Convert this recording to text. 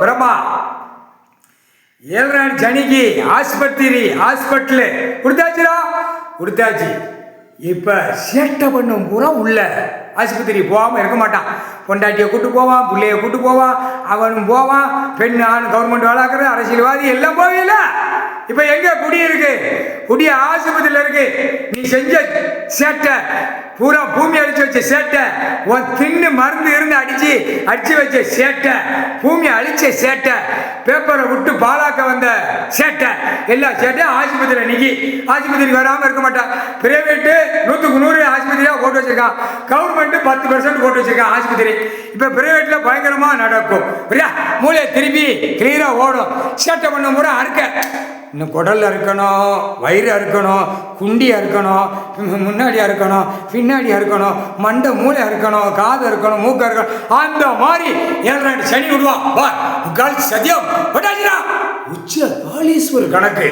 பிரமா ஏழு ஜனிக்கு ஹாஸ்பிட்டலு கொடுத்தாச்சு. இப்போ சேட்டை பண்ணும் பூரா உள்ள ஆஸ்பத்திரி போகாமல் இருக்க மாட்டான். பொண்டாட்டியை கூட்டு போவான், பிள்ளைய கூட்டு போவான், அவனும் போவான். பெண் ஆண் கவர்மெண்ட் வேலைக்கிறது, அரசியல்வாதி எல்லாம் போகல. இப்போ எங்க குடி இருக்கு? குடி ஆஸ்பத்திரியில் இருக்கு. நீ செஞ்ச சேட்டை பூரா பூமி அடிச்சு வச்ச சேட்டை, உன் தின்னு மருந்து இருந்து அடிச்சு வச்ச சேட்டை, பூமி அழிச்ச சேட்டை, பேப்பரை விட்டு பாலாக்க வந்த சேட்டை, எல்லா சேட்டையும் ஆஸ்பத்திரியில் நிக்கி. ஆஸ்பத்திரிக்கு வராமல் இருக்க மாட்டான். பிரைவேட்டு 100க்கு 100 ஆஸ்பத்திரியாக போட்டு வச்சிருக்கான். கவர்மெண்ட் 10% போட்டு வச்சிருக்கான் ஆஸ்பத்திரி. இப்போ பிரைவேட்ல பயங்கரமாக நடக்கும். மூளையை திருப்பி கிளியராக ஓடும். சேட்டை பண்ண முறை அறுக்க இன்னும் குடல்ல இருக்கணும், வயிறு இருக்கணும், குண்டியா இருக்கணும், முன்னாடியா இருக்கணும், பின்னாடியா இருக்கணும், மண்டை மூளை இருக்கணும், காது இருக்கணும், மூக்க இருக்கணும். அந்த மாதிரி 7 சனி விடுவான். சத்தியம் உச்ச காளீஸ்வரர் கணக்கு.